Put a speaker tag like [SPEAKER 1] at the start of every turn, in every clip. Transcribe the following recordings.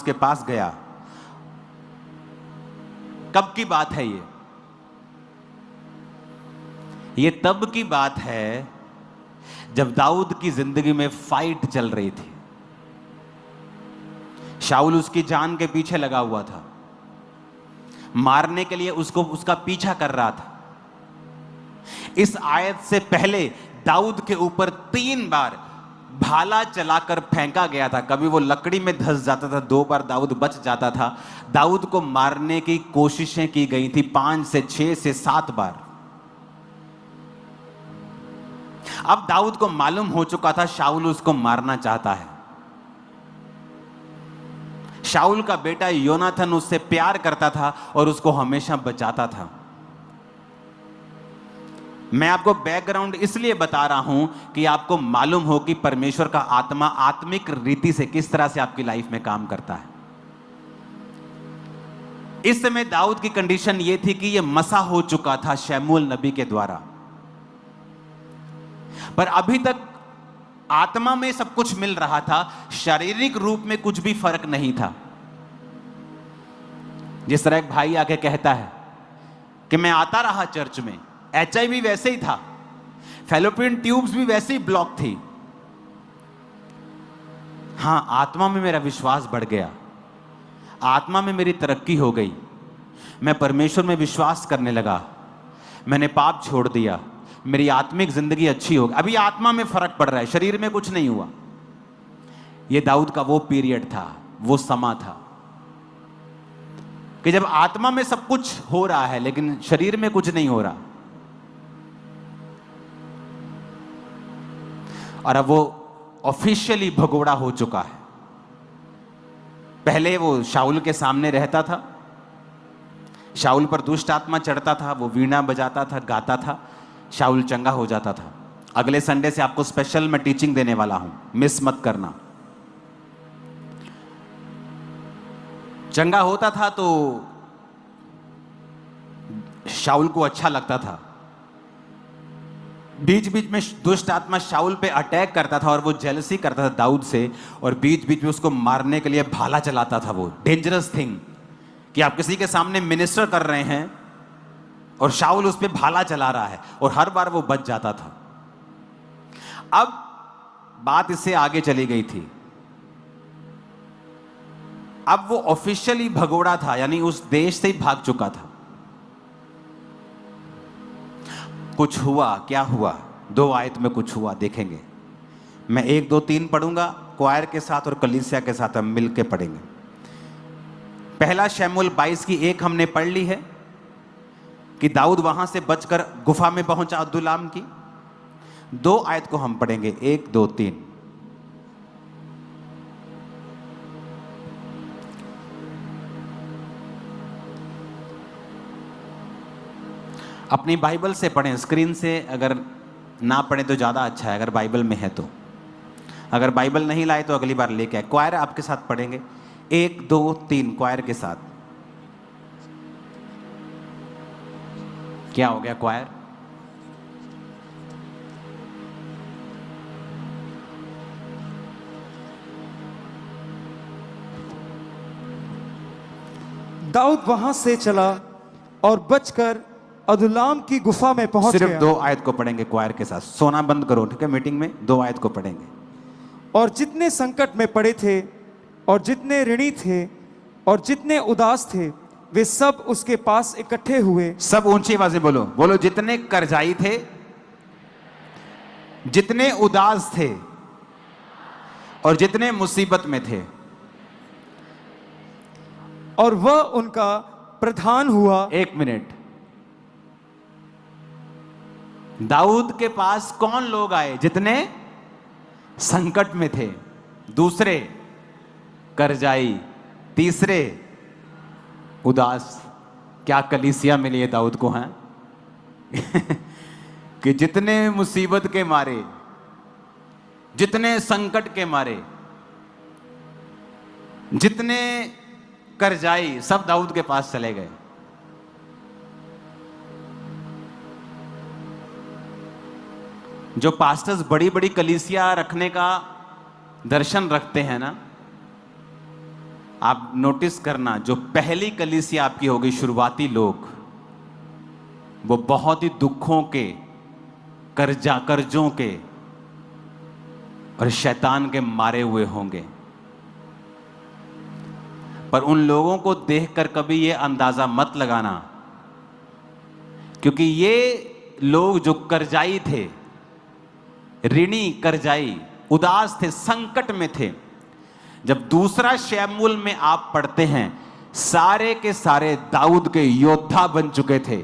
[SPEAKER 1] उसके पास गया। कब की बात है ये तब की बात है जब दाऊद की जिंदगी में फाइट चल रही थी। शाऊल उसकी जान के पीछे लगा हुआ था, मारने के लिए उसको उसका पीछा कर रहा था। इस आयत से पहले दाऊद के ऊपर 3 बार भाला चलाकर फेंका गया था। कभी वो लकड़ी में धंस जाता था, 2 बार दाऊद बच जाता था। दाऊद को मारने की कोशिशें की गई थी 5 से 6 से 7 बार। अब दाऊद को मालूम हो चुका था शाऊल उसको मारना चाहता है। शाऊल का बेटा योनाथन उससे प्यार करता था और उसको हमेशा बचाता था। मैं आपको बैकग्राउंड इसलिए बता रहा हूं कि आपको मालूम हो कि परमेश्वर का आत्मा आत्मिक रीति से किस तरह से आपकी लाइफ में काम करता है। इस समय दाऊद की कंडीशन यह थी कि यह मसा हो चुका था शमूएल नबी के द्वारा, पर अभी तक आत्मा में सब कुछ मिल रहा था, शारीरिक रूप में कुछ भी फर्क नहीं था। जिस तरह एक भाई आके कहता है कि मैं आता रहा चर्च में, HIV वैसे ही था, फैलोपियन ट्यूब्स भी वैसे ही ब्लॉक थी। हां, आत्मा में मेरा विश्वास बढ़ गया, आत्मा में मेरी तरक्की हो गई, मैं परमेश्वर में विश्वास करने लगा, मैंने पाप छोड़ दिया, मेरी आत्मिक जिंदगी अच्छी हो गई। अभी आत्मा में फर्क पड़ रहा है, शरीर में कुछ नहीं हुआ। यह दाऊद का वो पीरियड था, वो समा था कि जब आत्मा में सब कुछ हो रहा है लेकिन शरीर में कुछ नहीं हो रहा। और अब वो ऑफिशियली भगोड़ा हो चुका है। पहले वो शाऊल के सामने रहता था, शाऊल पर दुष्ट आत्मा चढ़ता था, वो वीणा बजाता था, गाता था, शाऊल चंगा हो जाता था। अगले संडे से आपको स्पेशल मैं टीचिंग देने वाला हूं, मिस मत करना। चंगा होता था तो शाऊल को अच्छा लगता था। बीच बीच में दुष्ट आत्मा शाऊल पे अटैक करता था और वो जेलसी करता था दाऊद से, और बीच बीच में उसको मारने के लिए भाला चलाता था। वो डेंजरस थिंग कि आप किसी के सामने मिनिस्टर कर रहे हैं और शाऊल उस पे भाला चला रहा है, और हर बार वो बच जाता था। अब बात इससे आगे चली गई थी। अब वो ऑफिशियली भगोड़ा था, यानी उस देश से ही भाग चुका था। कुछ हुआ, क्या हुआ? 2 आयत में कुछ हुआ, देखेंगे। मैं 1, 2, 3 पढ़ूंगा, क्वायर के साथ और कलीसिया के साथ हम मिलके पढ़ेंगे। पहला शमूएल 22 की 1 हमने पढ़ ली है कि दाऊद वहां से बचकर गुफा में पहुंचा अदुल्लाम की। 2 आयत को हम पढ़ेंगे, 1, 2, 3। अपनी बाइबल से पढ़ें, स्क्रीन से अगर ना पढ़ें तो ज़्यादा अच्छा है, अगर बाइबल में है तो। अगर बाइबल नहीं लाए तो अगली बार लेके आए। क्वायर आपके साथ पढ़ेंगे, 1, 2, 3 क्वायर के साथ। क्या हो गया क्वायर?
[SPEAKER 2] दाऊद वहां से चला और बचकर अदुल्लाम की गुफा में पहुंच गया।
[SPEAKER 1] सिर्फ 2 आयत को पढ़ेंगे क्वायर के साथ। सोना बंद करो, ठीक है? मीटिंग में 2 आयत को पढ़ेंगे।
[SPEAKER 2] और जितने संकट में पड़े थे और जितने ऋणी थे और जितने उदास थे, वे सब उसके पास इकट्ठे हुए।
[SPEAKER 1] सब ऊंची आवाज से बोलो, बोलो। जितने कर्जाई थे, जितने उदास थे और जितने मुसीबत में थे,
[SPEAKER 2] और वह उनका प्रधान हुआ।
[SPEAKER 1] 1 मिनट। दाऊद के पास कौन लोग आए? जितने संकट में थे, दूसरे कर्जाई, तीसरे उदास। क्या कलीसिया मिली है दाऊद को, हैं? कि जितने मुसीबत के मारे, जितने संकट के मारे, जितने कर्जाई, सब दाऊद के पास चले गए। जो पास्टर्स बड़ी बड़ी कलीसिया रखने का दर्शन रखते हैं ना, आप नोटिस करना, जो पहली कलीसिया आपकी होगी, शुरुआती लोग, वो बहुत ही दुखों के, कर्जों के और शैतान के मारे हुए होंगे। पर उन लोगों को देखकर कभी ये अंदाजा मत लगाना, क्योंकि ये लोग जो कर्जाई थे, ऋणी कर्जाई, उदास थे, संकट में थे, जब दूसरा शमूएल में आप पढ़ते हैं, सारे के सारे दाऊद के योद्धा बन चुके थे,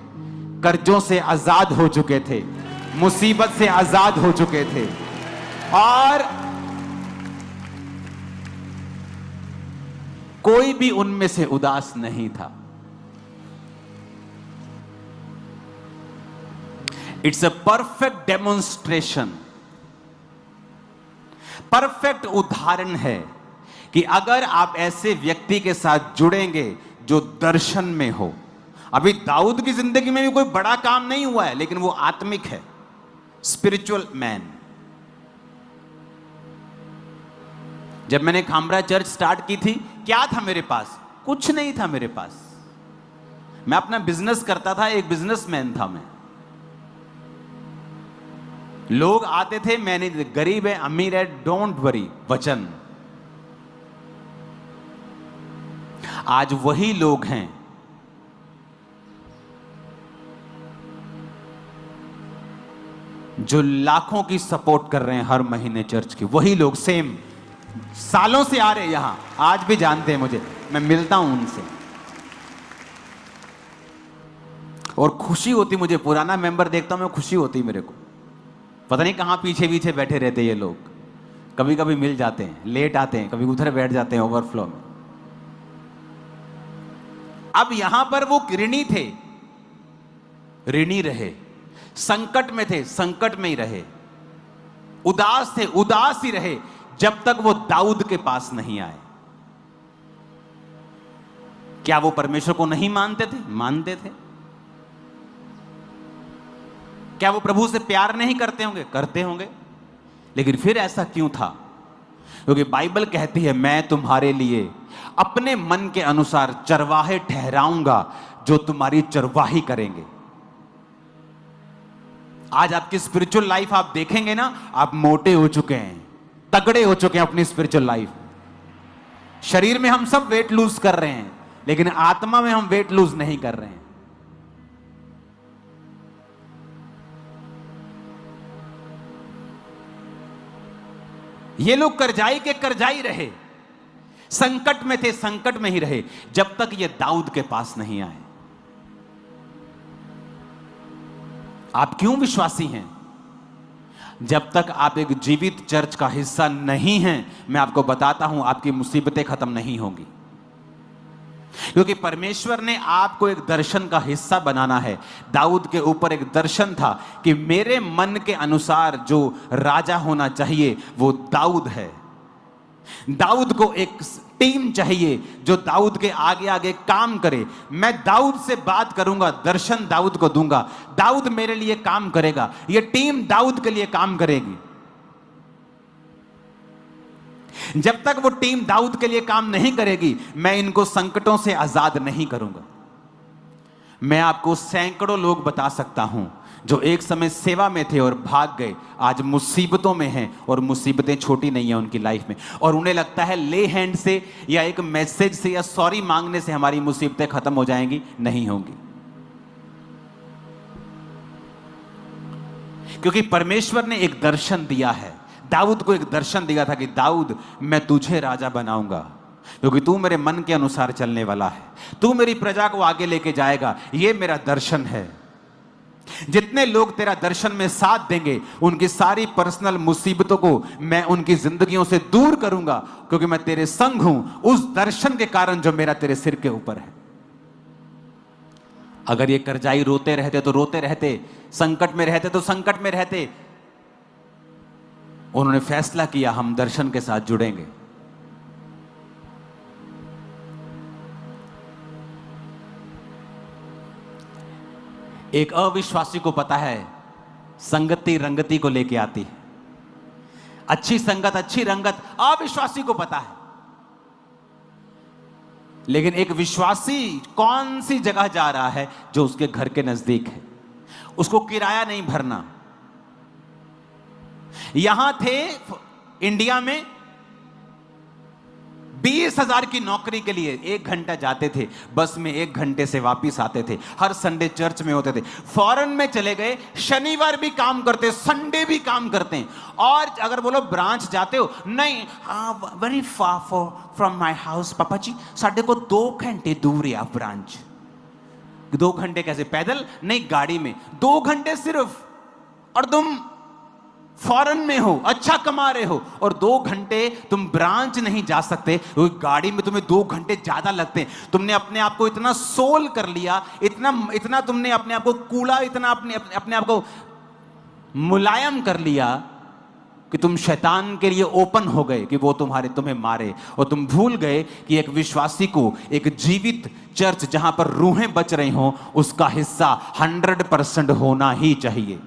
[SPEAKER 1] कर्जों से आजाद हो चुके थे, मुसीबत से आजाद हो चुके थे, और कोई भी उनमें से उदास नहीं था। It's a perfect demonstration, perfect उदाहरण है कि अगर आप ऐसे व्यक्ति के साथ जुड़ेंगे जो दर्शन में हो। अभी दाऊद की जिंदगी में भी कोई बड़ा काम नहीं हुआ है, लेकिन वो आत्मिक है, स्पिरिचुअल मैन। जब मैंने खामरा चर्च स्टार्ट की थी, क्या था मेरे पास? कुछ नहीं था मेरे पास। मैं अपना बिजनेस करता था, एक बिजनेसमैन था मैं। लोग आते थे, मैंने गरीब है, अमीर है, डोंट वरी, वचन। आज वही लोग हैं जो लाखों की सपोर्ट कर रहे हैं हर महीने चर्च की। वही लोग सेम सालों से आ रहे यहां, आज भी जानते हैं मुझे, मैं मिलता हूं उनसे और खुशी होती मुझे। पुराना मेंबर देखता हूं मैं, खुशी होती मेरे को। पता नहीं कहां पीछे पीछे बैठे रहते ये लोग, कभी कभी मिल जाते हैं, लेट आते हैं, कभी उधर बैठ जाते हैं ओवरफ्लो में। अब यहां पर वो ऋणी थे, ऋणी रहे, संकट में थे, संकट में ही रहे, उदास थे, उदास ही रहे, जब तक वो दाऊद के पास नहीं आए। क्या वो परमेश्वर को नहीं मानते थे? मानते थे। क्या वो प्रभु से प्यार नहीं करते होंगे? करते होंगे। लेकिन फिर ऐसा क्यों था? क्योंकि बाइबल कहती है, मैं तुम्हारे लिए अपने मन के अनुसार चरवाहे ठहराऊंगा जो तुम्हारी चरवाही करेंगे। आज आपकी स्पिरिचुअल लाइफ आप देखेंगे ना, आप मोटे हो चुके हैं, तगड़े हो चुके हैं अपनी स्पिरिचुअल लाइफ। शरीर में हम सब वेट लूज कर रहे हैं, लेकिन आत्मा में हम वेट लूज नहीं कर रहे हैं। ये लोग कर्जाई के कर्जाई रहे, संकट में थे, संकट में ही रहे, जब तक ये दाऊद के पास नहीं आए। आप क्यों विश्वासी हैं? जब तक आप एक जीवित चर्च का हिस्सा नहीं हैं, मैं आपको बताता हूं, आपकी मुसीबतें खत्म नहीं होंगी। क्योंकि परमेश्वर ने आपको एक दर्शन का हिस्सा बनाना है। दाऊद के ऊपर एक दर्शन था कि मेरे मन के अनुसार जो राजा होना चाहिए वो दाऊद है। दाऊद को एक टीम चाहिए जो दाऊद के आगे आगे काम करे। मैं दाऊद से बात करूंगा, दर्शन दाऊद को दूंगा, दाऊद मेरे लिए काम करेगा, यह टीम दाऊद के लिए काम करेगी। जब तक वो टीम दाऊद के लिए काम नहीं करेगी, मैं इनको संकटों से आजाद नहीं करूंगा। मैं आपको सैकड़ों लोग बता सकता हूं जो एक समय सेवा में थे और भाग गए, आज मुसीबतों में हैं, और मुसीबतें छोटी नहीं है उनकी लाइफ में, और उन्हें लगता है ले हैंड से या एक मैसेज से या सॉरी मांगने से हमारी मुसीबतें खत्म हो जाएंगी। नहीं होंगी, क्योंकि परमेश्वर ने एक दर्शन दिया है। दाऊद को एक दर्शन दिया था कि दाऊद, मैं तुझे राजा बनाऊंगा क्योंकि तू मेरे मन के अनुसार चलने वाला है, तू मेरी प्रजा को आगे लेके जाएगा। यह मेरा दर्शन है। जितने लोग तेरा दर्शन में साथ देंगे, उनकी सारी पर्सनल मुसीबतों को मैं उनकी जिंदगियों से दूर करूंगा, क्योंकि मैं तेरे संग हूं उस दर्शन के कारण जो मेरा तेरे सिर के ऊपर है। अगर ये कर्जाई रोते रहते तो रोते रहते, संकट में रहते तो संकट में रहते। उन्होंने फैसला किया, हम दर्शन के साथ जुड़ेंगे। एक अविश्वासी को पता है संगति रंगति को लेके आती है। अच्छी संगत, अच्छी रंगत अविश्वासी को पता है। लेकिन एक विश्वासी कौन सी जगह जा रहा है जो उसके घर के नजदीक है, उसको किराया नहीं भरना। यहां थे इंडिया में 20,000 की नौकरी के लिए 1 घंटा जाते थे, बस में 1 घंटे से वापिस आते थे, हर संडे चर्च में होते थे। फॉरेन में चले गए, शनिवार भी काम करते, संडे भी काम करते हैं। और अगर बोलो ब्रांच जाते हो, नहीं, very far from my house पापा जी, साढ़े को 2 घंटे दूर है ब्रांच। 2 घंटे कैसे? पैदल नहीं, गाड़ी में 2 घंटे सिर्फ। और तुम फॉरेन में हो, अच्छा कमा रहे हो, और 2 घंटे तुम ब्रांच नहीं जा सकते, गाड़ी में तुम्हें 2 घंटे ज्यादा लगते हैं। तुमने अपने आप को इतना सोल कर लिया, इतना तुमने अपने आप को कूड़ा, इतना अपने आप को मुलायम कर लिया कि तुम शैतान के लिए ओपन हो गए कि वो तुम्हें मारे। और तुम भूल गए कि एक विश्वासी को एक जीवित चर्च जहां पर रूहें बच रही हों, उसका हिस्सा 100% होना ही चाहिए।